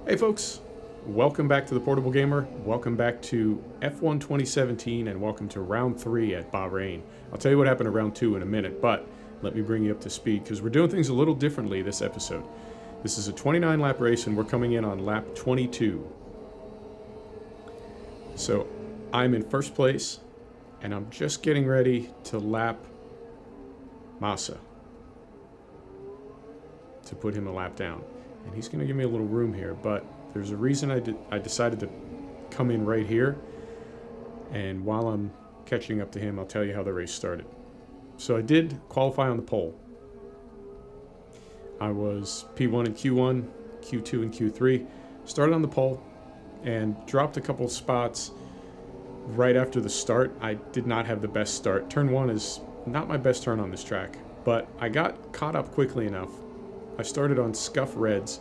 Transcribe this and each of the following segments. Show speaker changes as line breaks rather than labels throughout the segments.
Hey folks, welcome back to the Portable Gamer, welcome back to F1 2017, and welcome to round 3 at Bahrain. I'll tell you what happened to round 2 in a minute, but let me bring you up to speed because we're doing things a little differently this episode. This is a 29 lap race and we're coming in on lap 22. So I'm in first place and I'm just getting ready to lap Massa to put him a lap down. And he's going to give me a little room here, but there's a reason I decided to come in right here. And while I'm catching up to him, I'll tell you how the race started. So I did qualify on the pole. I was P1 and Q1, Q2 and Q3. Started on the pole and dropped a couple spots right after the start. I did not have the best start. Turn 1 is not my best turn on this track, but I got caught up quickly enough. I started on Scuff Reds,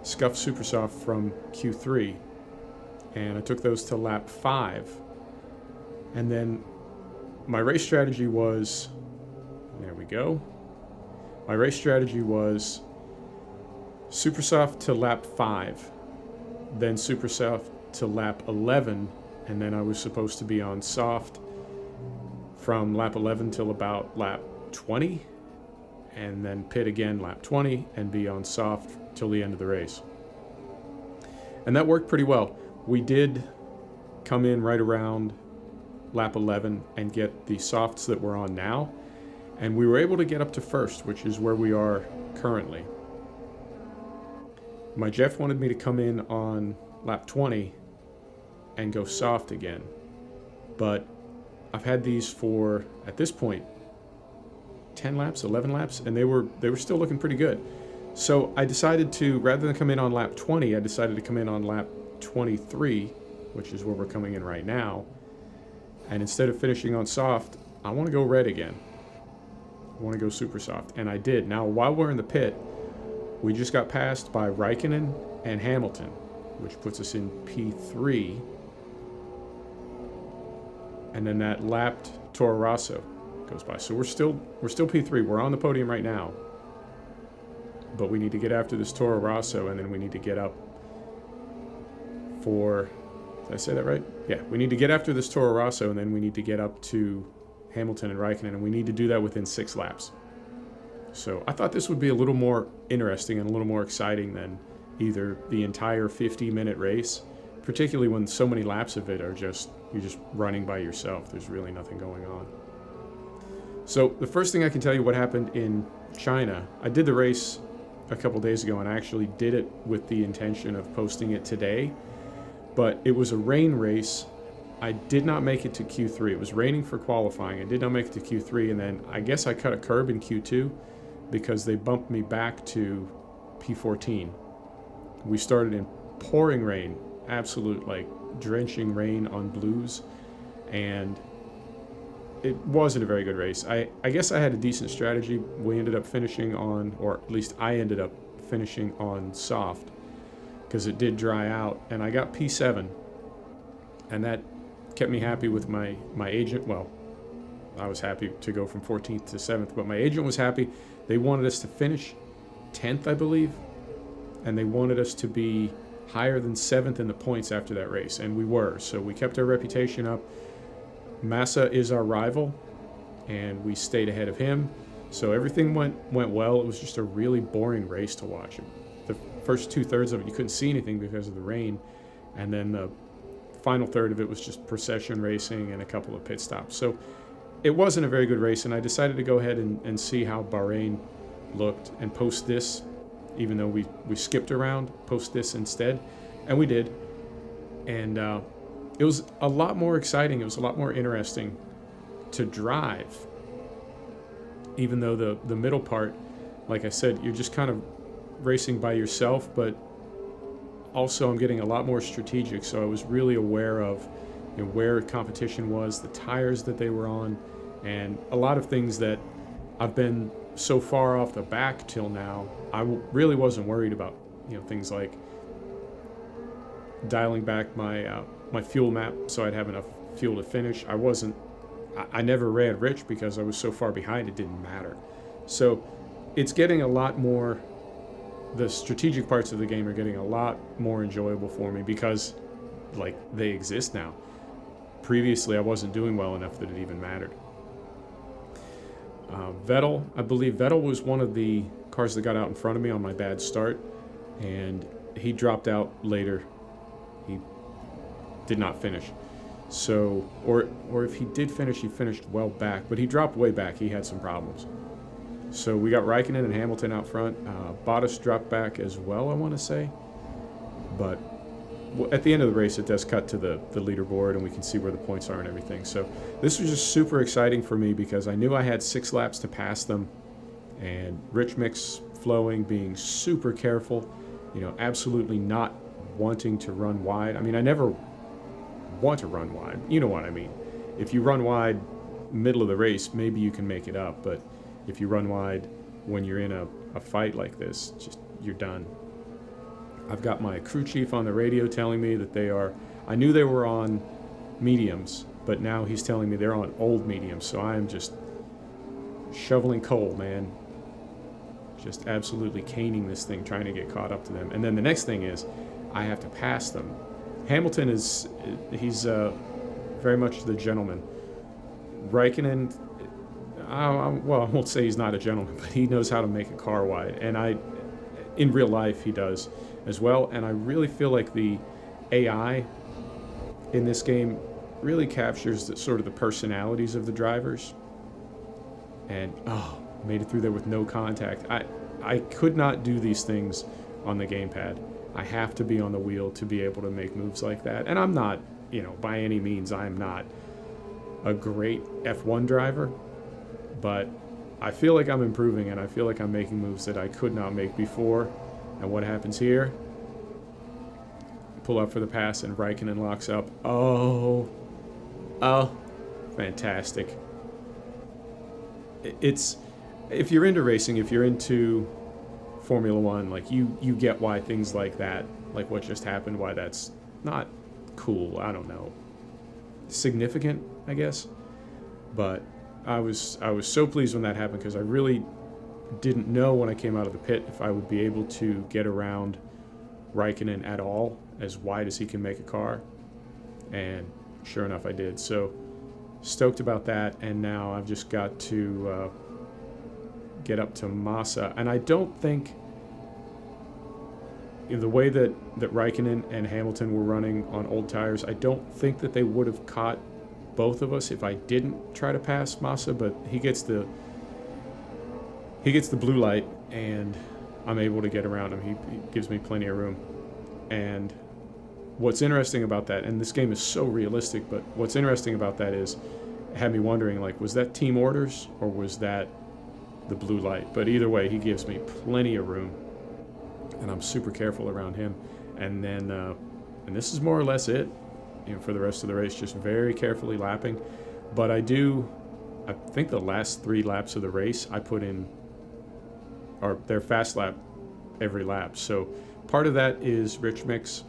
Scuff Super Soft from Q3, and I took those to lap 5. And then my race strategy was, there we go. My race strategy was Super Soft to lap 5, then Super Soft to lap 11, and then I was supposed to be on soft from lap 11 till about lap 20. And then pit again lap 20 and be on soft till the end of the race. And that worked pretty well. We did come in right around lap 11 and get the softs that we're on now, and we were able to get up to first, which is where we are currently. My Jeff wanted me to come in on lap 20 and go soft again, but I've had these for, at this point, 10 laps, 11 laps, and they were still looking pretty good. So I decided to, rather than come in on lap 20, I decided to come in on lap 23, which is where we're coming in right now. And instead of finishing on soft, I want to go red again. I want to go super soft, and I did. Now, while we're in the pit, we just got passed by Raikkonen and Hamilton, which puts us in P3. And then that lapped Toro Rosso goes by. So we're still P3. We're on the podium right now, but we need to get after this Toro Rosso, and then we need to get up for, did I say that right? Yeah, we need to get after this Toro Rosso, and then we need to get up to Hamilton and Raikkonen, and we need to do that within 6 laps. So I thought this would be a little more interesting and a little more exciting than either the entire 50-minute race, particularly when so many laps of it are just, you're just running by yourself. There's really nothing going on. So the first thing I can tell you what happened in China, I did the race a couple days ago and I actually did it with the intention of posting it today, but it was a rain race. I did not make it to Q3. It was raining for qualifying. I did not make it to Q3, and then I guess I cut a curb in Q2 because they bumped me back to P14. We started in pouring rain, absolute like drenching rain on blues, and it wasn't a very good race. I guess I had a decent strategy. We ended up finishing on, or at least I ended up finishing on soft because it did dry out, and I got P7, and that kept me happy with my agent. Well, I was happy to go from 14th to 7th, but my agent was happy. They wanted us to finish 10th, I believe, and they wanted us to be higher than 7th in the points after that race, and we were. So we kept our reputation up. Massa is our rival, and we stayed ahead of him. So everything went well. It was just a really boring race to watch. The first 2/3 of it, you couldn't see anything because of the rain, and then the final third of it was just procession racing and a couple of pit stops. So it wasn't a very good race, and I decided to go ahead and see how Bahrain looked and post this, even though we skipped around, post this instead, and we did. And it was a lot more exciting. It was a lot more interesting to drive, even though the middle part, like I said, you're just kind of racing by yourself, but also I'm getting a lot more strategic, so I was really aware of where competition was, the tires that they were on, and a lot of things that I've been so far off the back till now, I really wasn't worried about, things like dialing back my fuel map so I'd have enough fuel to finish. I never ran rich because I was so far behind it didn't matter. So it's getting a lot more the strategic parts of the game are getting a lot more enjoyable for me because, like, they exist now. Previously, I wasn't doing well enough that it even mattered. Vettel, I believe Vettel was one of the cars that got out in front of me on my bad start, and he dropped out later. He did not finish. So, or if he did finish, he finished well back, but he dropped way back. He had some problems. So we got Raikkonen and Hamilton out front. Bottas dropped back as well, I want to say. But at the end of the race, it does cut to the leaderboard, and we can see where the points are and everything. So this was just super exciting for me because I knew I had 6 laps to pass them, and rich mix flowing, being super careful, absolutely not wanting to run wide. I mean, I never want to run wide. You know what I mean. If you run wide middle of the race, maybe you can make it up, but if you run wide when you're in a fight like this, you're done. I've got my crew chief on the radio telling me that I knew they were on mediums, but now he's telling me they're on old mediums, so I am just shoveling coal, man. Just absolutely caning this thing, trying to get caught up to them. And then the next thing is, I have to pass them. Hamilton he's very much the gentleman. Raikkonen, I won't say he's not a gentleman, but he knows how to make a car wide. And in real life, he does as well. And I really feel like the AI in this game really captures the personalities of the drivers. And, made it through there with no contact. I could not do these things on the gamepad. I have to be on the wheel to be able to make moves like that. And I'm not, by any means, I'm not a great F1 driver, but I feel like I'm improving, and I feel like I'm making moves that I could not make before. And what happens here? Pull up for the pass, and Raikkonen locks up. Oh, fantastic. It's, if you're into racing, if you're into Formula One, like you get why things like that, like what just happened, why that's not cool. I don't know, significant, I guess. But I was so pleased when that happened because I really didn't know when I came out of the pit if I would be able to get around Raikkonen at all, as wide as he can make a car. And sure enough, I did. So stoked about that. And now I've just got to get up to Massa. And I don't think, in the way that Raikkonen and Hamilton were running on old tires, I don't think that they would have caught both of us if I didn't try to pass Massa. But he gets the blue light, and I'm able to get around him. He gives me plenty of room. And what's interesting about that, and this game is so realistic, but what's interesting about that is, it had me wondering, like, was that team orders or was that the blue light? But either way, he gives me plenty of room, and I'm super careful around him. And then, and this is more or less it, for the rest of the race, just very carefully lapping. But I think the last 3 laps of the race, I put in, or they're fast lap every lap. So part of that is rich mix.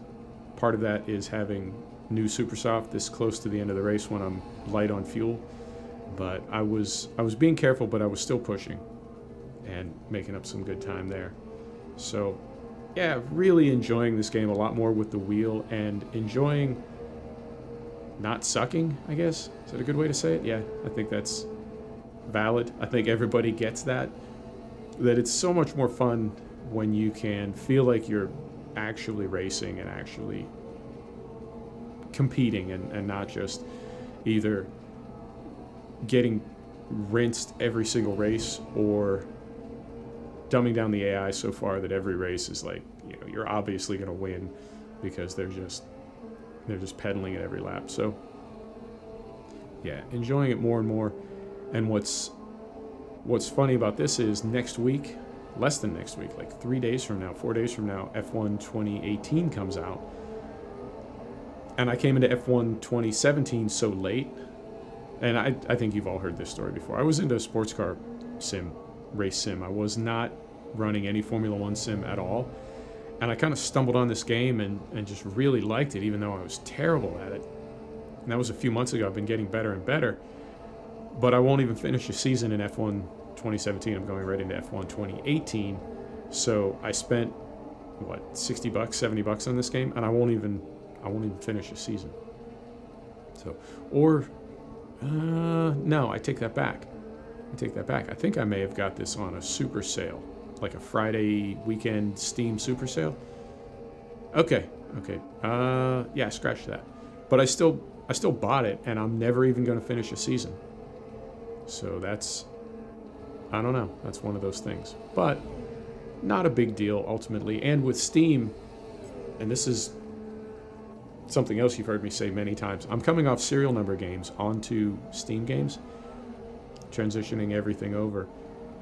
Part of that is having new Super Soft this close to the end of the race when I'm light on fuel. But I was being careful, but I was still pushing and making up some good time there. So yeah, really enjoying this game a lot more with the wheel, and enjoying not sucking, I guess. Is that a good way to say it? Yeah, I think that's valid. I think everybody gets that it's so much more fun when you can feel like you're actually racing and actually competing, and not just either getting rinsed every single race or dumbing down the AI so far that every race is like, you're obviously going to win because they're just pedaling it every lap. So yeah, enjoying it more and more. And what's funny about this is next week, less than next week, like 4 days from now, F1 2018 comes out. And I came into F1 2017 so late, and I think you've all heard this story before. I was into sports car race sim. I was not running any Formula One sim at all. And I kind of stumbled on this game and just really liked it, even though I was terrible at it. And that was a few months ago. I've been getting better and better. But I won't even finish a season in F1 2017. I'm going right into F1 2018. So I spent, what, 60 bucks, 70 bucks on this game, and I won't even finish a season. So, or, no, I take that back. I think I may have got this on a super sale, like a Friday weekend Steam super sale. Okay. Yeah, scratch that. But I still bought it, and I'm never even going to finish a season. So that's, I don't know. That's one of those things. But not a big deal ultimately. And with Steam, and this is something else you've heard me say many times, I'm coming off serial number games onto Steam games, transitioning everything over.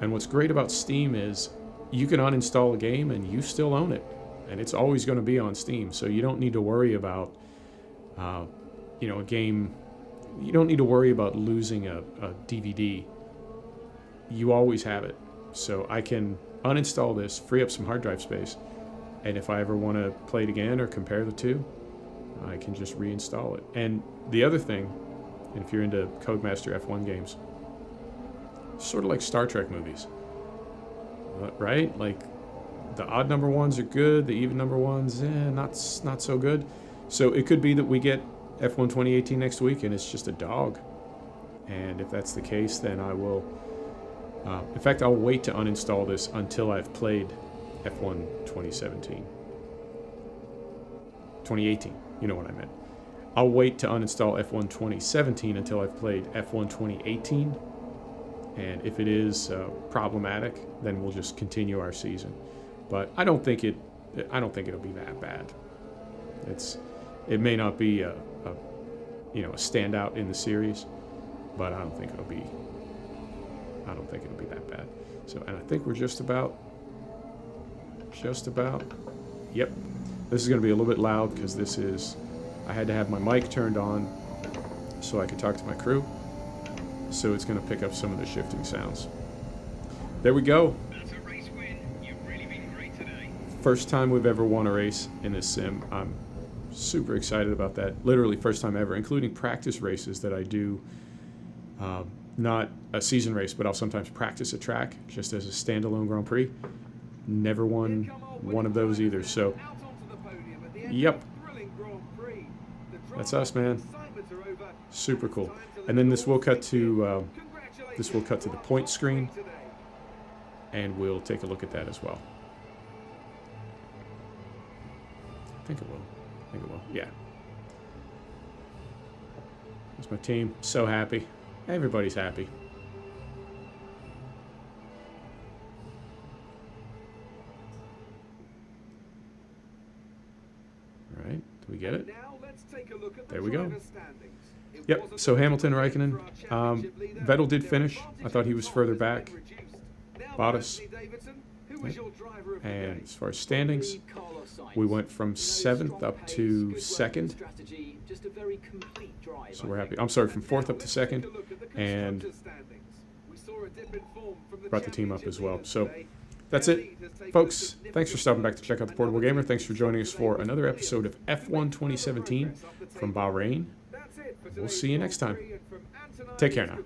And what's great about Steam is you can uninstall a game and you still own it. And it's always going to be on Steam. So you don't need to worry about, a game. You don't need to worry about losing a DVD. You always have it. So I can uninstall this, free up some hard drive space, and if I ever want to play it again or compare the two, I can just reinstall it. And the other thing, and if you're into Codemaster F1 games, sort of like Star Trek movies, right? Like the odd number ones are good, the even number ones, not so good. So it could be that we get F1 2018 next week and it's just a dog. And if that's the case, then I will, in fact, I'll wait to uninstall this until I've played F1 2017. 2018, you know what I meant. I'll wait to uninstall F1 2017 until I've played F1 2018. And if it is problematic, then we'll just continue our season. But I don't think it'll be that bad. It may not be a standout in the series, but I don't think it'll be that bad. So, and I think we're just about, yep. This is going to be a little bit loud because I had to have my mic turned on so I could talk to my crew. So it's going to pick up some of the shifting sounds. There we go.
That's a race win. You've really been great today.
First time we've ever won a race in this sim. I'm super excited about that. Literally first time ever, including practice races that I do. Not a season race, but I'll sometimes practice a track just as a standalone Grand Prix. Never won one of those either. So, yep. That's us, man. Super cool. And then this will cut to the point screen, and we'll take a look at that as well. I think it will. Yeah. That's my team. So happy. Everybody's happy. All right. Do we get it? There we go. Yep, so Hamilton, Raikkonen. Vettel did finish. I thought he was further back. Bottas. Yep. And as far as standings, we went from 7th up to 2nd. So we're happy. I'm sorry, from 4th up to 2nd. And brought the team up as well. So that's it. Folks, thanks for stopping back to check out The Portable Gamer. Thanks for joining us for another episode of F1 2017 from Bahrain. We'll see you next time. Take care now.